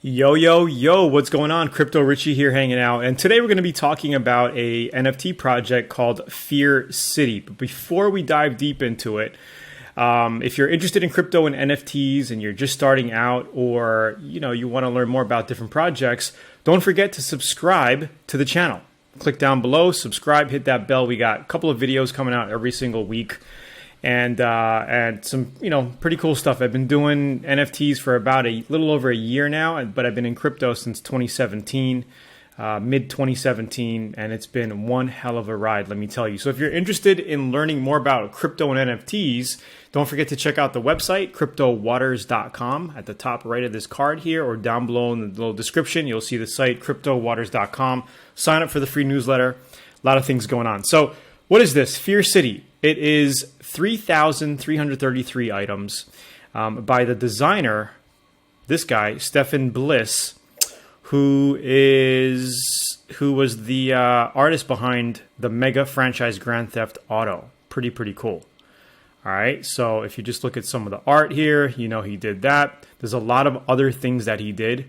Yo, yo, yo, what's going on? Crypto Richie here hanging out. And today we're going to be talking about a NFT project called Fearcity. But before we dive deep into it, if you're interested in crypto and NFTs and you're just starting out, or you want to learn more about different projects, don't forget to subscribe to the channel. Click down below, subscribe, hit that bell. We got a couple of videos coming out every single week. And some pretty cool stuff. I've been doing NFTs for about a little over a year now, but I've been in crypto since 2017, mid 2017, and it's been one hell of a ride, let me tell you. So if you're interested in learning more about crypto and NFTs, don't forget to check out the website, cryptowaters.com. At the top right of this card here, or down below in the little description, you'll see the site, cryptowaters.com. Sign up for the free newsletter. A lot of things going on. So what is this? Fearcity. It is 3,333 items by the designer, this guy, Bliss, who was the artist behind the mega franchise Grand Theft Auto. Pretty cool. All right, so if you just look at some of the art here, he did that. There's a lot of other things that he did.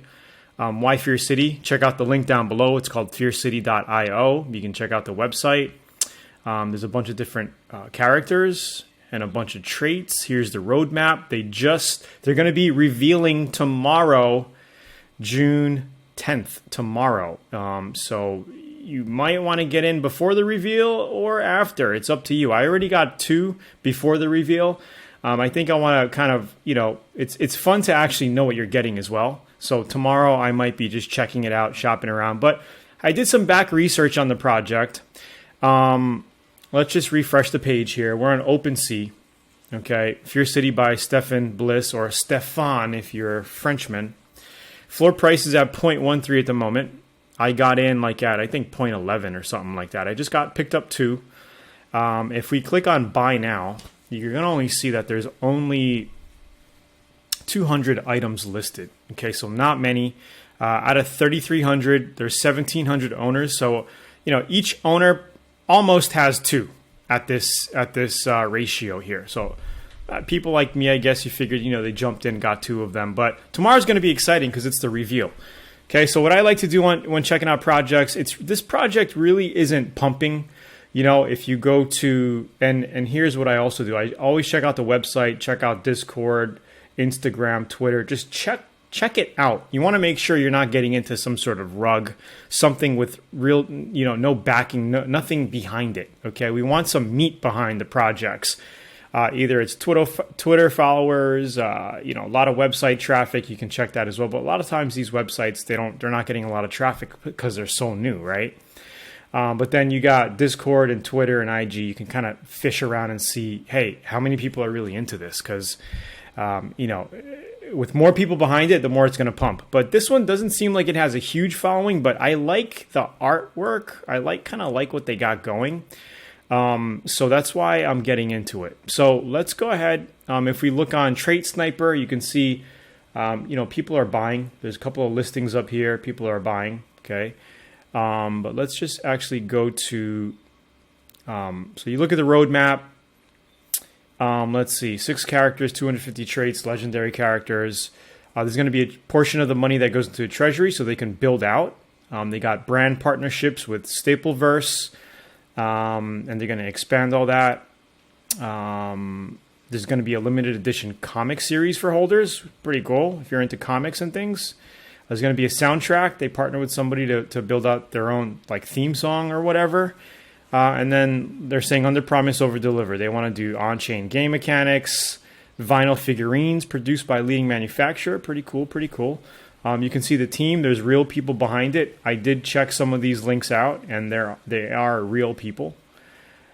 Why Fearcity? Check out the link down below. It's called fearcity.io. You can check out the website. There's a bunch of different characters and a bunch of traits. Here's the roadmap. They're going to be revealing tomorrow, June 10th, tomorrow. So you might want to get in before the reveal or after. It's up to you. I already got 2 before the reveal. I think I want to kind of, it's fun to actually know what you're getting as well. So tomorrow I might be just checking it out, shopping around. But I did some back research on the project. Let's just refresh the page here. We're on OpenSea. Okay, Fearcity by Bliss, or Stefan if you're a Frenchman. Floor price is at 0.13 at the moment. I got in like at, I think, 0.11 or something like that. I just picked up 2. If we click on buy now, you're going to only see that there's only 200 items listed. Okay, so not many. Out of 3,300, there's 1,700 owners. So, each owner almost has 2 at this ratio here. So people like me, I guess you figured, they jumped in, got 2 of them. But tomorrow's going to be exciting because it's the reveal. Okay, so what I like to do when checking out projects, this project really isn't pumping. If you go to, and here's what I also do. I always check out the website, check out Discord, Instagram, Twitter. Just check it out. You want to make sure you're not getting into some sort of rug, something with real, no backing, nothing behind it. Okay, we want some meat behind the projects. Either it's Twitter followers, a lot of website traffic. You can check that as well. But a lot of times these websites, they're not getting a lot of traffic because they're so new, right? But then you got Discord and Twitter and IG. You can kind of fish around and see, hey, how many people are really into this? Because with more people behind it, the more it's going to pump. But this one doesn't seem like it has a huge following, but I like the artwork. I kind of like what they got going. So that's why I'm getting into it. So let's go ahead. If we look on Trait Sniper, you can see, people are buying. There's a couple of listings up here. People are buying. Okay. But let's just actually go to, so you look at the roadmap. Let's see, 6 characters, 250 traits, legendary characters. There's going to be a portion of the money that goes into the treasury so they can build out. They got brand partnerships with Stapleverse, and they're going to expand all that. There's going to be a limited edition comic series for holders. Pretty cool if you're into comics and things. There's going to be a soundtrack. They partner with somebody to build out their own theme song or whatever. And then they're saying under promise, over deliver. They want to do on-chain game mechanics, vinyl figurines produced by leading manufacturer. Pretty cool. You can see the team. There's real people behind it. I did check some of these links out, and they are real people.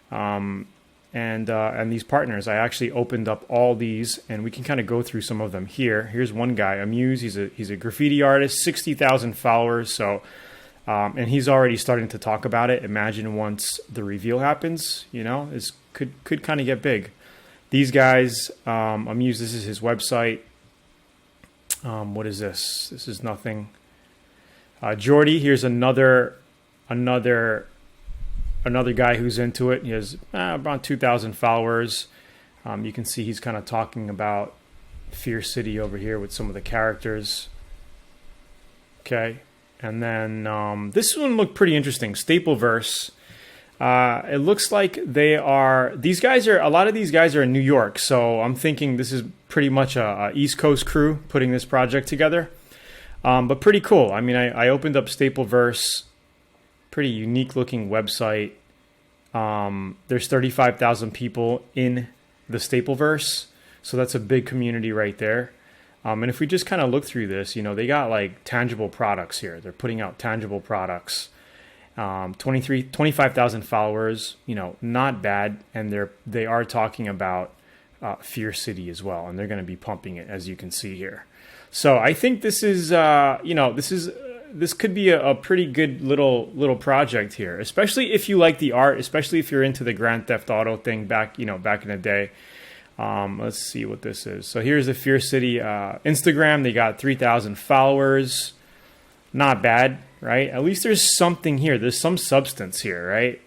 And these partners, I actually opened up all these, and we can kind of go through some of them here. Here's one guy, Amuse. He's a graffiti artist, 60,000 followers. So. And he's already starting to talk about it. Imagine once the reveal happens, it could kind of get big. These guys, Amuse, this is his website. What is this? This is nothing. Jordy, here's another guy who's into it. He has about 2,000 followers. You can see he's kind of talking about Fearcity over here with some of the characters. Okay. And then this one looked pretty interesting. Stapleverse. It looks like a lot of these guys are in New York. So I'm thinking this is pretty much a East Coast crew putting this project together. But pretty cool. I mean, I opened up Stapleverse, pretty unique looking website. There's 35,000 people in the Stapleverse. So that's a big community right there. And if we just kind of look through this, they got like tangible products here. They're putting out tangible products. 25,000 followers, not bad. And they are talking about Fearcity as well. And they're going to be pumping it, as you can see here. So I think this is, this could be a pretty good little project here, especially if you like the art, especially if you're into the Grand Theft Auto thing back in the day. Let's see what this is. So here's the Fearcity Instagram. They got 3,000 followers. Not bad, right? At least there's something here. There's some substance here, right?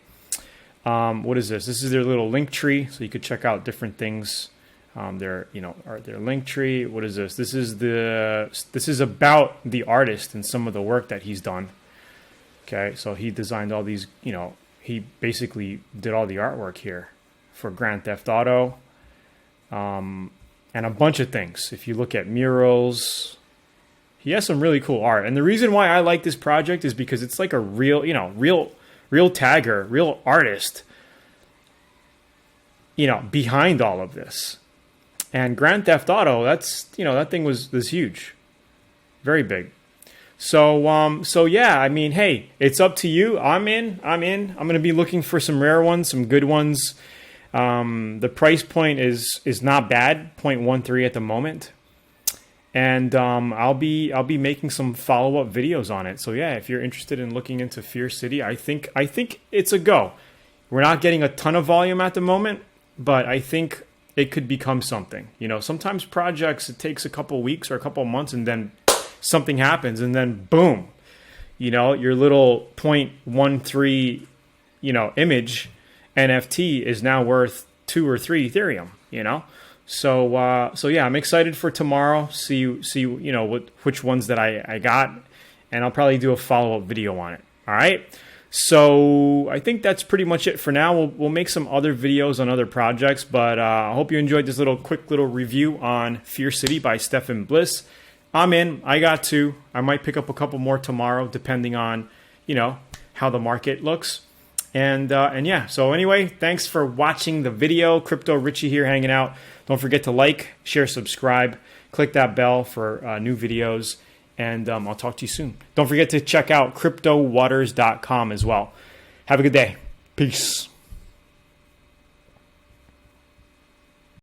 What is this? This is their little link tree, so you could check out different things. Their link tree. What is this? This is about the artist and some of the work that he's done. Okay, so he designed all these. He basically did all the artwork here for Grand Theft Auto. And a bunch of things. If you look at murals, he has some really cool art. And the reason why I like this project is because it's like a real tagger, real artist, behind all of this. And Grand Theft Auto, that thing was huge, very big. So yeah, I mean, hey, it's up to you. I'm in. I'm going to be looking for some rare ones, some good ones. The price point is not bad, 0.13 at the moment, and I'll be making some follow-up videos on it. So yeah, if you're interested in looking into Fearcity, I think it's a go. We're not getting a ton of volume at the moment, but I think it could become something. Sometimes projects, it takes a couple weeks or a couple months, and then something happens, and then boom, your little 0.13 image NFT is now worth 2 or 3 Ethereum, So yeah, I'm excited for tomorrow. See which ones that I got, and I'll probably do a follow-up video on it. All right. So I think that's pretty much it for now. We'll make some other videos on other projects, but I hope you enjoyed this quick little review on Fearcity by Stefan Bliss. I'm in. I got 2. I might pick up a couple more tomorrow, depending on how the market looks. And yeah, so anyway, thanks for watching the video. Crypto Richie here hanging out. Don't forget to like, share, subscribe, click that bell for new videos, and I'll talk to you soon. Don't forget to check out cryptowaters.com as well. Have a good day. Peace.